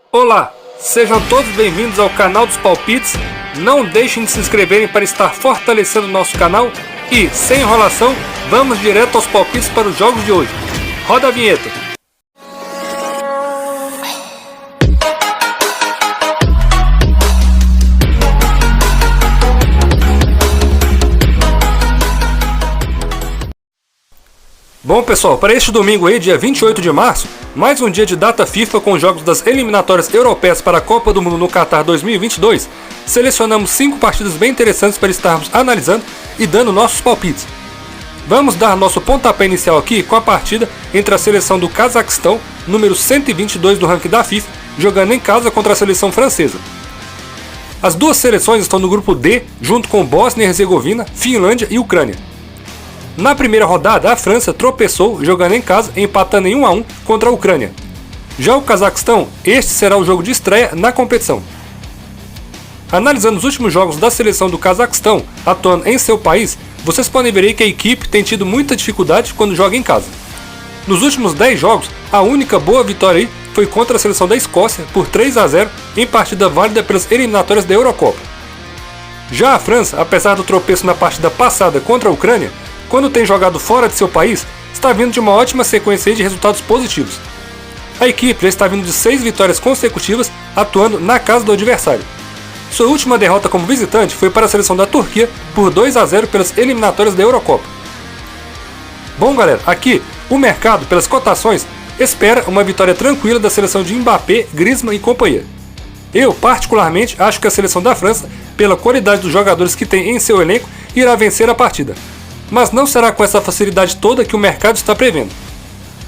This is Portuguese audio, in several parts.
Olá, sejam todos bem-vindos ao canal dos palpites. Não deixem de se inscreverem para estar fortalecendo o nosso canal e, sem enrolação, vamos direto aos palpites para os jogos de hoje. Roda a vinheta! Bom pessoal, para este domingo aí, dia 28 de março, mais um dia de data FIFA com os jogos das eliminatórias europeias para a Copa do Mundo no Qatar 2022, selecionamos 5 partidas bem interessantes para estarmos analisando e dando nossos palpites. Vamos dar nosso pontapé inicial aqui com a partida entre a seleção do Cazaquistão, número 122 do ranking da FIFA, jogando em casa contra a seleção francesa. As duas seleções estão no grupo D, junto com Bósnia e Herzegovina, Finlândia e Ucrânia. Na primeira rodada, a França tropeçou jogando em casa, empatando em 1-1 contra a Ucrânia. Já o Cazaquistão, este será o jogo de estreia na competição. Analisando os últimos jogos da seleção do Cazaquistão, atuando em seu país, vocês podem ver aí que a equipe tem tido muita dificuldade quando joga em casa. Nos últimos 10 jogos, a única boa vitória aí foi contra a seleção da Escócia por 3-0 em partida válida pelas eliminatórias da Eurocopa. Já a França, apesar do tropeço na partida passada contra a Ucrânia, quando tem jogado fora de seu país, está vindo de uma ótima sequência de resultados positivos. A equipe já está vindo de 6 vitórias consecutivas, atuando na casa do adversário. Sua última derrota como visitante foi para a seleção da Turquia por 2-0 pelas eliminatórias da Eurocopa. Bom galera, aqui o mercado, pelas cotações, espera uma vitória tranquila da seleção de Mbappé, Griezmann e companhia. Eu, particularmente, acho que a seleção da França, pela qualidade dos jogadores que tem em seu elenco, irá vencer a partida. Mas não será com essa facilidade toda que o mercado está prevendo.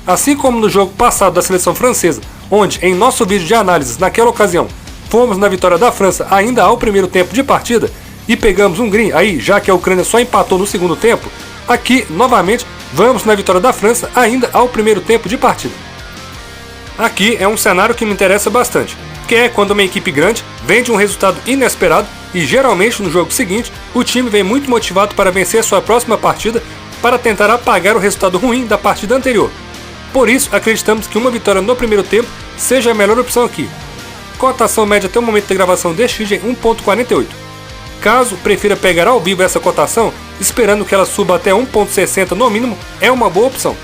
Assim como no jogo passado da seleção francesa, onde em nosso vídeo de análises naquela ocasião fomos na vitória da França ainda ao primeiro tempo de partida e pegamos um green aí, já que a Ucrânia só empatou no segundo tempo, aqui novamente vamos na vitória da França ainda ao primeiro tempo de partida. Aqui é um cenário que me interessa bastante, que é quando uma equipe grande vende um resultado inesperado e geralmente no jogo seguinte o time vem muito motivado para vencer sua próxima partida para tentar apagar o resultado ruim da partida anterior. Por isso acreditamos que uma vitória no primeiro tempo seja a melhor opção aqui. Cotação média até o momento da gravação deste vídeo é 1.48. Caso prefira pegar ao vivo essa cotação, esperando que ela suba até 1.60 no mínimo, é uma boa opção.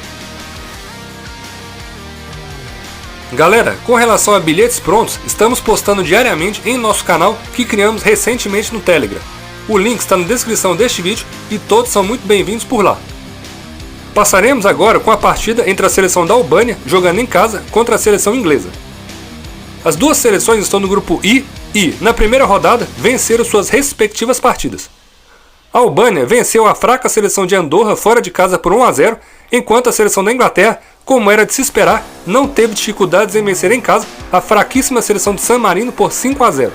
Galera, com relação a bilhetes prontos, estamos postando diariamente em nosso canal que criamos recentemente no Telegram. O link está na descrição deste vídeo e todos são muito bem-vindos por lá. Passaremos agora com a partida entre a seleção da Albânia, jogando em casa, contra a seleção inglesa. As duas seleções estão no grupo I e, na primeira rodada, venceram suas respectivas partidas. A Albânia venceu a fraca seleção de Andorra fora de casa por 1-0, enquanto a seleção da Inglaterra, como era de se esperar, não teve dificuldades em vencer em casa a fraquíssima seleção de San Marino por 5-0.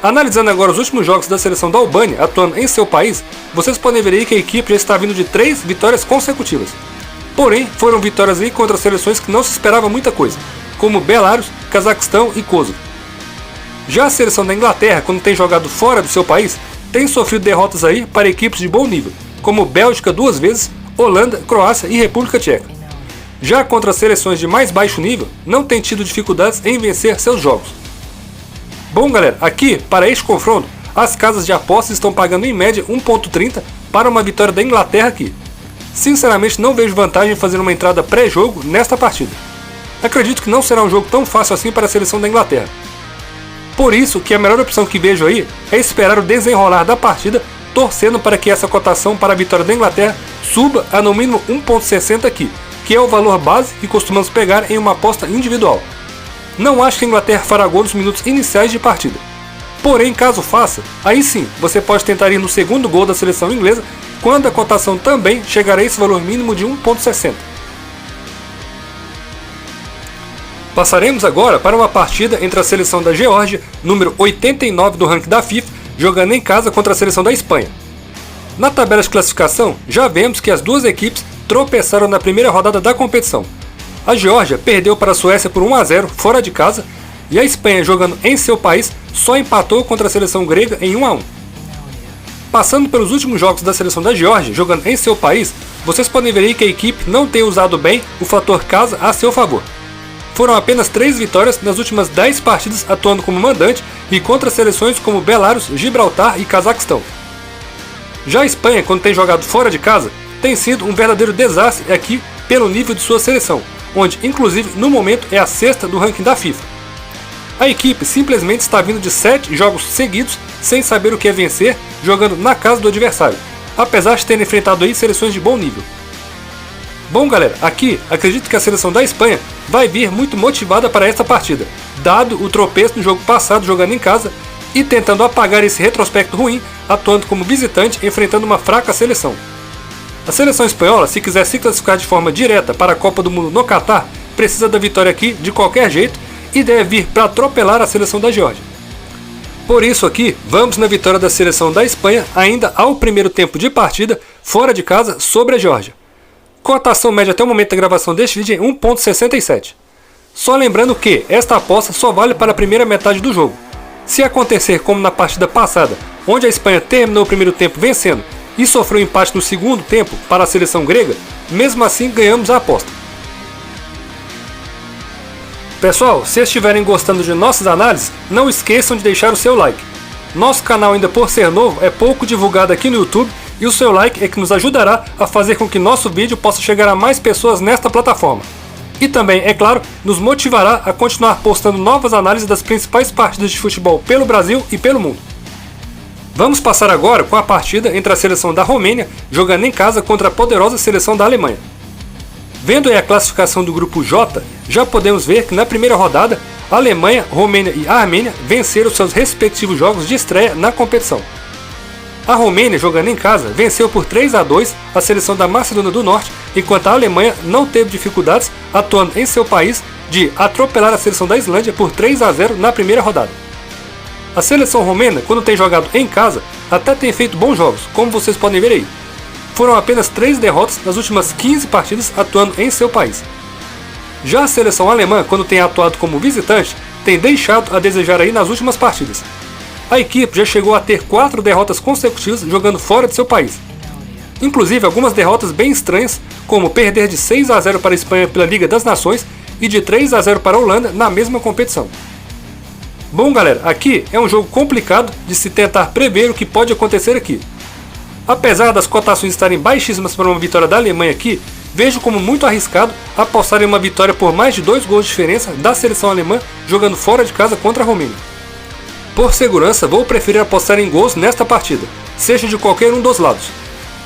Analisando agora os últimos jogos da seleção da Albânia atuando em seu país, vocês podem ver aí que a equipe já está vindo de 3 vitórias consecutivas. Porém, foram vitórias aí contra seleções que não se esperava muita coisa, como Belarus, Cazaquistão e Kosovo. Já a seleção da Inglaterra, quando tem jogado fora do seu país, tem sofrido derrotas aí para equipes de bom nível, como Bélgica 2 vezes, Holanda, Croácia e República Tcheca. Já contra as seleções de mais baixo nível, não tem tido dificuldades em vencer seus jogos. Bom galera, aqui, para este confronto, as casas de apostas estão pagando em média 1.30 para uma vitória da Inglaterra aqui. Sinceramente não vejo vantagem em fazer uma entrada pré-jogo nesta partida. Acredito que não será um jogo tão fácil assim para a seleção da Inglaterra. Por isso que a melhor opção que vejo aí é esperar o desenrolar da partida, torcendo para que essa cotação para a vitória da Inglaterra suba a no mínimo 1.60 aqui, que é o valor base que costumamos pegar em uma aposta individual. Não acho que a Inglaterra fará gol nos minutos iniciais de partida. Porém, caso faça, aí sim, você pode tentar ir no segundo gol da seleção inglesa, quando a cotação também chegará a esse valor mínimo de 1.60. Passaremos agora para uma partida entre a seleção da Geórgia, número 89 do ranking da FIFA, jogando em casa contra a seleção da Espanha. Na tabela de classificação, já vemos que as duas equipes tropeçaram na primeira rodada da competição. A Geórgia perdeu para a Suécia por 1-0 fora de casa e a Espanha, jogando em seu país, só empatou contra a seleção grega em 1-1. Passando pelos últimos jogos da seleção da Geórgia, jogando em seu país, vocês podem ver aí que a equipe não tem usado bem o fator casa a seu favor. foram apenas 3 vitórias nas últimas 10 partidas atuando como mandante e contra seleções como Belarus, Gibraltar e Cazaquistão. Já a Espanha, quando tem jogado fora de casa, tem sido um verdadeiro desastre aqui pelo nível de sua seleção, onde inclusive no momento é a 6ª do ranking da FIFA. A equipe simplesmente está vindo de 7 jogos seguidos sem saber o que é vencer, jogando na casa do adversário, apesar de ter enfrentado aí seleções de bom nível. Bom galera, aqui acredito que a seleção da Espanha vai vir muito motivada para esta partida, dado o tropeço no jogo passado jogando em casa e tentando apagar esse retrospecto ruim, atuando como visitante enfrentando uma fraca seleção. A seleção espanhola, se quiser se classificar de forma direta para a Copa do Mundo no Catar, precisa da vitória aqui de qualquer jeito e deve vir para atropelar a seleção da Geórgia. Por isso aqui, vamos na vitória da seleção da Espanha ainda ao primeiro tempo de partida, fora de casa, sobre a Geórgia. Cotação média até o momento da gravação deste vídeo é 1.67. Só lembrando que esta aposta só vale para a primeira metade do jogo. Se acontecer como na partida passada, onde a Espanha terminou o primeiro tempo vencendo e sofreu empate no segundo tempo para a seleção grega, mesmo assim ganhamos a aposta. Pessoal, se estiverem gostando de nossas análises, não esqueçam de deixar o seu like. Nosso canal, ainda por ser novo, é pouco divulgado aqui no YouTube e o seu like é que nos ajudará a fazer com que nosso vídeo possa chegar a mais pessoas nesta plataforma. E também, é claro, nos motivará a continuar postando novas análises das principais partidas de futebol pelo Brasil e pelo mundo. Vamos passar agora com a partida entre a seleção da Romênia jogando em casa contra a poderosa seleção da Alemanha. Vendo aí a classificação do grupo J, já podemos ver que na primeira rodada, a Alemanha, Romênia e a Armênia venceram seus respectivos jogos de estreia na competição. A Romênia, jogando em casa, venceu por 3-2 a seleção da Macedônia do Norte, enquanto a Alemanha não teve dificuldades, atuando em seu país, de atropelar a seleção da Islândia por 3-0 na primeira rodada. A seleção romena, quando tem jogado em casa, até tem feito bons jogos, como vocês podem ver aí. Foram apenas 3 derrotas nas últimas 15 partidas atuando em seu país. Já a seleção alemã, quando tem atuado como visitante, tem deixado a desejar aí nas últimas partidas. A equipe já chegou a ter 4 derrotas consecutivas jogando fora de seu país. Inclusive algumas derrotas bem estranhas, como perder de 6-0 para a Espanha pela Liga das Nações e de 3-0 para a Holanda na mesma competição. Bom galera, aqui é um jogo complicado de se tentar prever o que pode acontecer aqui. Apesar das cotações estarem baixíssimas para uma vitória da Alemanha aqui, vejo como muito arriscado apostar em uma vitória por mais de 2 gols de diferença da seleção alemã jogando fora de casa contra a Romênia. Por segurança, vou preferir apostar em gols nesta partida, seja de qualquer um dos lados.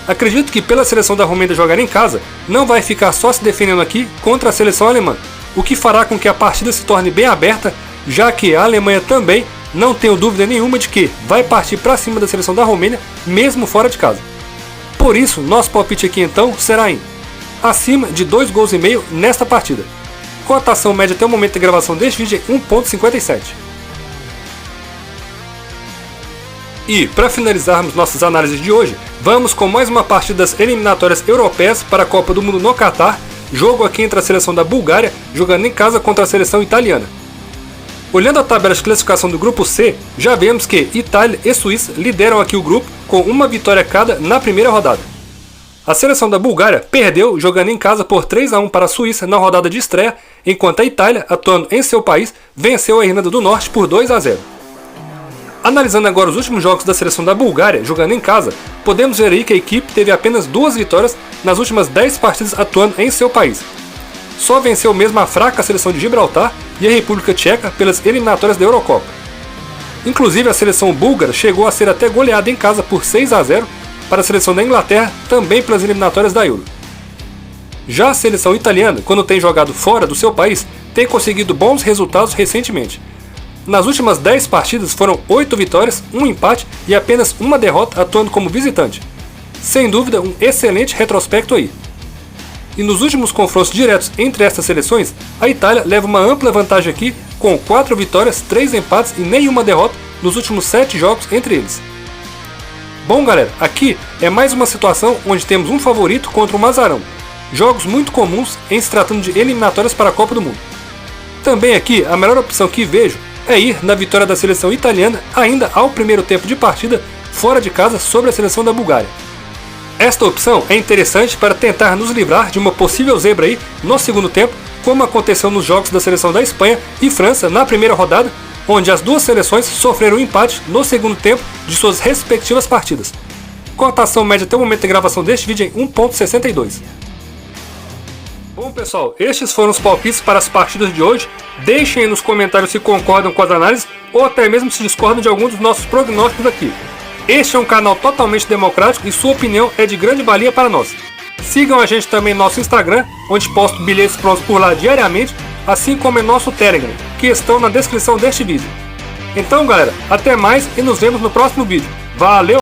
Acredito que pela seleção da Romênia jogar em casa, não vai ficar só se defendendo aqui contra a seleção alemã, o que fará com que a partida se torne bem aberta, já que a Alemanha também, não tenho dúvida nenhuma de que vai partir para cima da seleção da Romênia, mesmo fora de casa. Por isso, nosso palpite aqui então será em acima de 2,5 gols nesta partida. Cotação média até o momento da gravação deste vídeo é 1.57. E, para finalizarmos nossas análises de hoje, vamos com mais uma partida das eliminatórias europeias para a Copa do Mundo no Catar, jogo aqui entre a seleção da Bulgária, jogando em casa contra a seleção italiana. Olhando a tabela de classificação do grupo C, já vemos que Itália e Suíça lideram aqui o grupo com uma vitória cada na primeira rodada. A seleção da Bulgária perdeu jogando em casa por 3-1 para a Suíça na rodada de estreia, enquanto a Itália, atuando em seu país, venceu a Irlanda do Norte por 2-0. Analisando agora os últimos jogos da seleção da Bulgária jogando em casa, podemos ver aí que a equipe teve apenas 2 vitórias nas últimas 10 partidas atuando em seu país. Só venceu mesmo a fraca seleção de Gibraltar e a República Tcheca pelas eliminatórias da Eurocopa. Inclusive a seleção búlgara chegou a ser até goleada em casa por 6-0 para a seleção da Inglaterra, também pelas eliminatórias da Euro. Já a seleção italiana, quando tem jogado fora do seu país, tem conseguido bons resultados recentemente. Nas últimas 10 partidas foram 8 vitórias, 1 empate e apenas uma derrota atuando como visitante. Sem dúvida, um excelente retrospecto aí. E nos últimos confrontos diretos entre estas seleções, a Itália leva uma ampla vantagem aqui, com 4 vitórias, 3 empates e nenhuma derrota nos últimos 7 jogos entre eles. Bom galera, aqui é mais uma situação onde temos um favorito contra um azarão. Jogos muito comuns em se tratando de eliminatórias para a Copa do Mundo. Também aqui, a melhor opção que vejo é ir na vitória da seleção italiana ainda ao primeiro tempo de partida fora de casa sobre a seleção da Bulgária. Esta opção é interessante para tentar nos livrar de uma possível zebra aí no segundo tempo, como aconteceu nos jogos da seleção da Espanha e França na primeira rodada, onde as duas seleções sofreram um empate no segundo tempo de suas respectivas partidas. Cotação média até o momento da gravação deste vídeo em 1,62. Bom pessoal, estes foram os palpites para as partidas de hoje. Deixem aí nos comentários se concordam com as análises ou até mesmo se discordam de algum dos nossos prognósticos aqui. Este é um canal totalmente democrático e sua opinião é de grande valia para nós. Sigam a gente também no nosso Instagram, onde posto bilhetes prontos por lá diariamente, assim como em nosso Telegram, que estão na descrição deste vídeo. Então galera, até mais e nos vemos no próximo vídeo. Valeu!